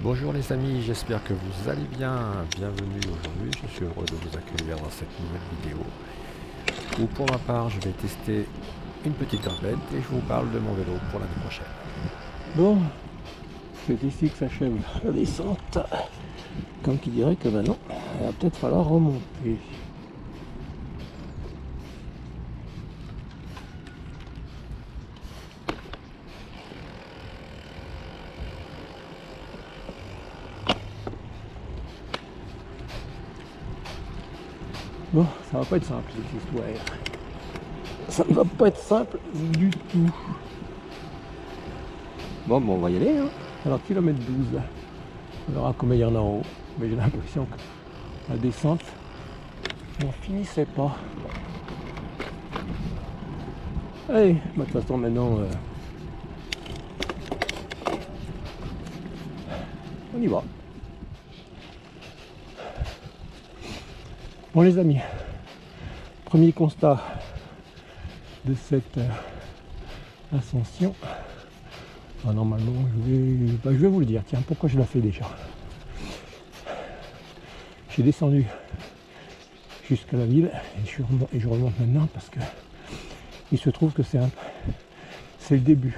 Bonjour les amis, j'espère que vous allez bien. Bienvenue aujourd'hui, je suis heureux de vous accueillir dans cette nouvelle vidéo où pour ma part je vais tester une petite grimpette et je vous parle de mon vélo pour l'année prochaine. Bon, c'est ici que s'achève la descente. Comme qui dirait que maintenant, il va peut-être falloir remonter. Bon, ça va pas être simple cette histoire. Ça ne va pas être simple du tout. Bon, on va y aller. Hein. Alors, kilomètre 12 là. On verra combien il y en a en haut. Mais j'ai l'impression que la descente n'en finissait pas. Allez, bah, de toute façon maintenant, on y va. Bon les amis, premier constat de cette ascension. Ah, normalement, je vais vous le dire. Tiens, pourquoi je la fais déjà? J'ai descendu jusqu'à la ville et je remonte maintenant parce que il se trouve que c'est le début,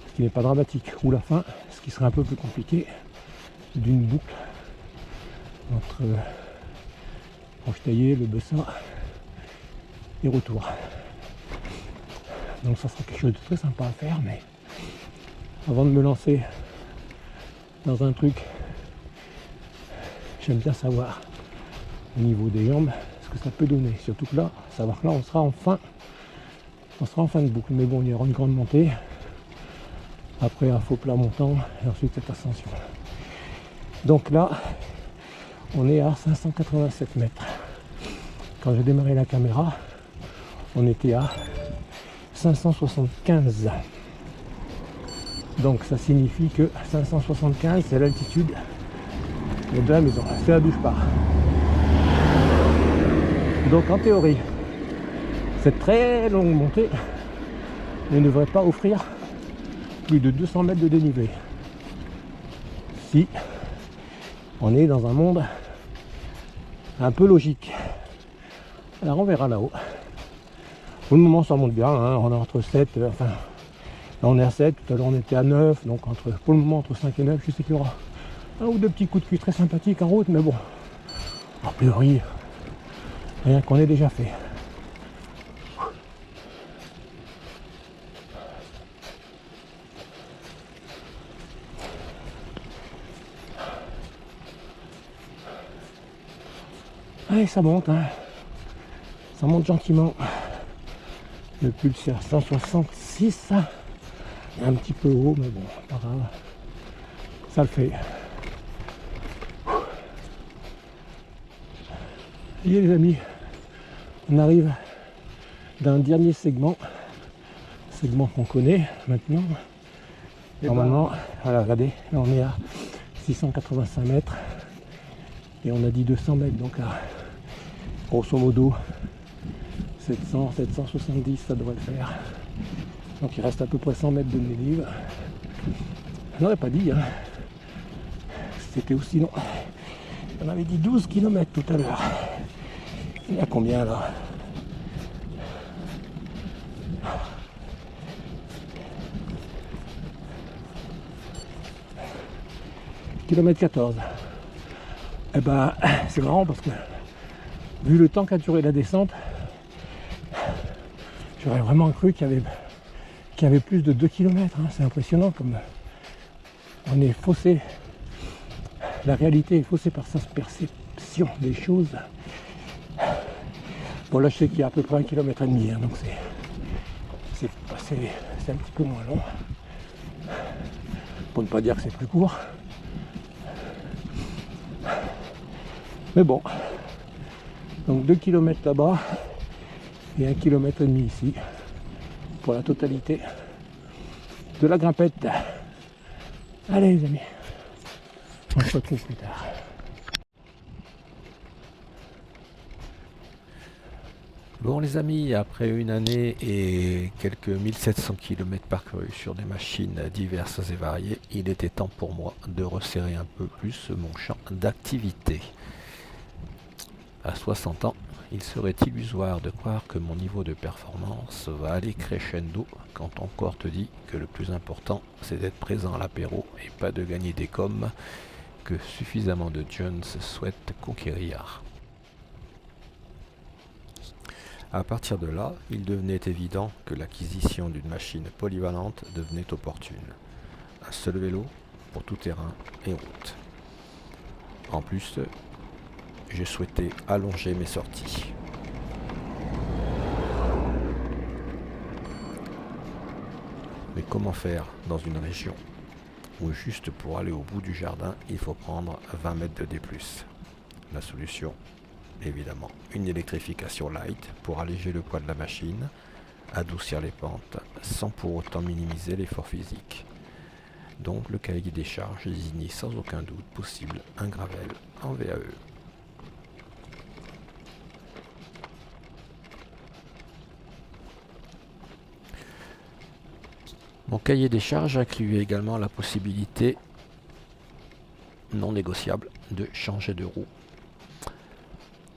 ce qui n'est pas dramatique, ou la fin, ce qui serait un peu plus compliqué, d'une boucle entre Rochetaillé, le Bessin et retour. Donc ça sera quelque chose de très sympa à faire, mais avant de me lancer dans un truc, j'aime bien savoir au niveau des jambes ce que ça peut donner. Surtout que là, savoir que là on sera en fin de boucle. Mais bon, il y aura une grande montée, après un faux plat montant et ensuite cette ascension. Donc là, on est à 587 mètres. Quand j'ai démarré la caméra, on était à 575. Donc ça signifie que 575 c'est l'altitude de la maison, c'est la douche part. Donc en théorie, cette très longue montée ne devrait pas offrir plus de 200 mètres de dénivelé. Si on est dans un monde un peu logique. Alors on verra là-haut. Pour le moment ça monte bien, hein. On est entre 7, là on est à 7, tout à l'heure on était à 9, donc pour le moment entre 5 et 9, je sais qu'il y aura un ou deux petits coups de cuisse très sympathiques en route, mais bon, a priori, rien qu'on ait déjà fait. Allez, ça monte, hein. Ça monte gentiment. Le pulse est à 166, un petit peu haut, mais bon, pas grave, ça le fait. Et les amis, on arrive d'un dernier segment qu'on connaît maintenant. Normalement, voilà, regardez, là on est à 685 mètres et on a dit 200 mètres, donc à grosso modo 700, 770 ça devrait le faire. Donc il reste à peu près 100 mètres de dénivelé. Je n'aurais pas dit, hein. C'était aussi long. On avait dit 12 km tout à l'heure. Il y a combien là? Kilomètre 14. Eh ben, c'est marrant parce que vu le temps qu'a duré la descente, j'aurais vraiment cru qu'il y avait plus de 2 km. Hein. C'est impressionnant comme on est faussé. La réalité est faussée par sa perception des choses. Bon là je sais qu'il y a à peu près 1,5 km, hein, donc c'est un petit peu moins long. Pour ne pas dire que c'est plus court. Mais bon. Donc 2 km là-bas et 1,5 km ici pour la totalité de la grimpette. Allez les amis, on se retrouve plus tard. Bon les amis, après une année et quelques 1700 km parcourus sur des machines diverses et variées, il était temps pour moi de resserrer un peu plus mon champ d'activité. À 60 ans, il serait illusoire de croire que mon niveau de performance va aller crescendo quand ton corps te dit que le plus important c'est d'être présent à l'apéro et pas de gagner des coms que suffisamment de Jones souhaitent conquérir. À partir de là, il devenait évident que l'acquisition d'une machine polyvalente devenait opportune. Un seul vélo pour tout terrain et route. En plus, je souhaitais allonger mes sorties. Mais comment faire dans une région où juste pour aller au bout du jardin, il faut prendre 20 mètres de D+. La solution, évidemment, une électrification light pour alléger le poids de la machine, adoucir les pentes, sans pour autant minimiser l'effort physique. Donc le cahier des charges désignait sans aucun doute possible un gravel en VAE. Mon cahier des charges incluait également la possibilité non négociable de changer de roue.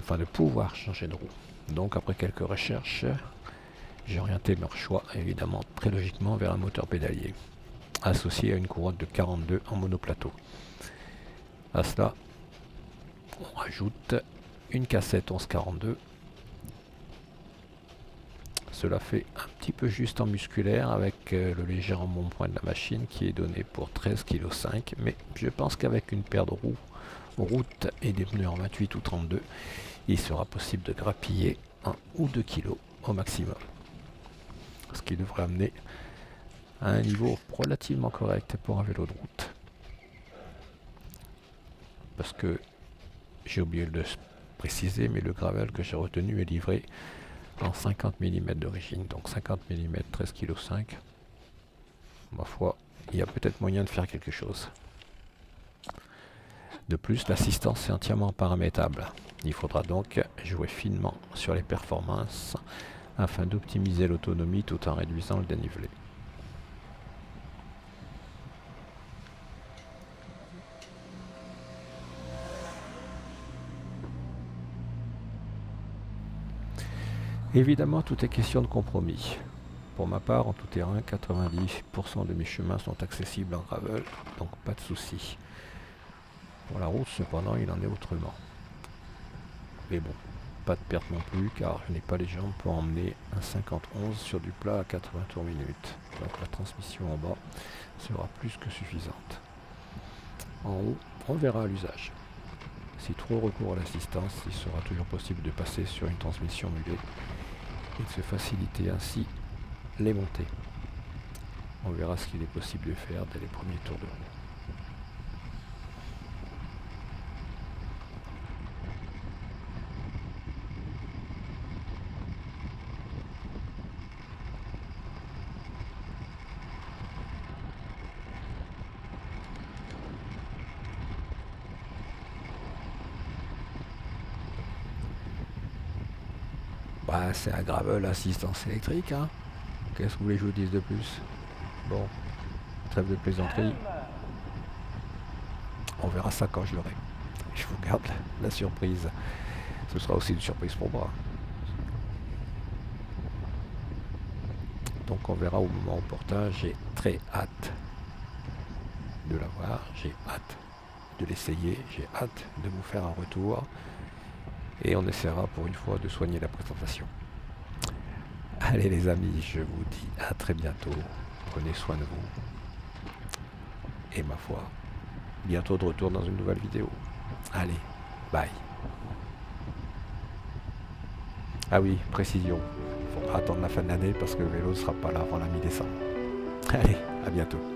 Enfin de pouvoir changer de roue. Donc après quelques recherches, j'ai orienté mon choix évidemment très logiquement vers un moteur pédalier, associé à une couronne de 42 en monoplateau. À cela, on rajoute une cassette 1142. Cela fait un petit peu juste en musculaire avec le léger embonpoint de la machine qui est donné pour 13,5 kg, mais je pense qu'avec une paire de roues route et des pneus en 28 ou 32, il sera possible de grappiller 1 ou 2 kg au maximum. Ce qui devrait amener à un niveau relativement correct pour un vélo de route. Parce que j'ai oublié de le préciser, mais le gravel que j'ai retenu est livré en 50 mm d'origine, donc 50 mm 13,5 kg. Ma foi, il y a peut-être moyen de faire quelque chose. De plus, l'assistance est entièrement paramétrable. Il faudra donc jouer finement sur les performances afin d'optimiser l'autonomie tout en réduisant le dénivelé. Évidemment, tout est question de compromis. Pour ma part, en tout terrain, 90% de mes chemins sont accessibles en gravel, donc pas de souci. Pour la route, cependant, il en est autrement. Mais bon, pas de perte non plus, car je n'ai pas les jambes pour emmener un 50-11 sur du plat à 80 tours minute. Donc la transmission en bas sera plus que suffisante. En haut, on verra à l'usage. Si trop recours à l'assistance, il sera toujours possible de passer sur une transmission mulet et de se faciliter ainsi les montées. On verra ce qu'il est possible de faire dès les premiers tours de roue. Bah, c'est un gravel assistance électrique, hein. Qu'est-ce que vous voulez que je vous dise de plus? Bon, trêve de plaisanterie. On verra ça quand je l'aurai. Je vous garde la surprise. Ce sera aussi une surprise pour moi. Donc on verra au moment opportun. J'ai très hâte de l'avoir. J'ai hâte de l'essayer. J'ai hâte de vous faire un retour. Et on essaiera pour une fois de soigner la présentation. Allez les amis, je vous dis à très bientôt. Prenez soin de vous. Et ma foi, bientôt de retour dans une nouvelle vidéo. Allez, bye. Ah oui, précision. Il faudra attendre la fin de l'année parce que le vélo ne sera pas là avant la mi-décembre. Allez, à bientôt.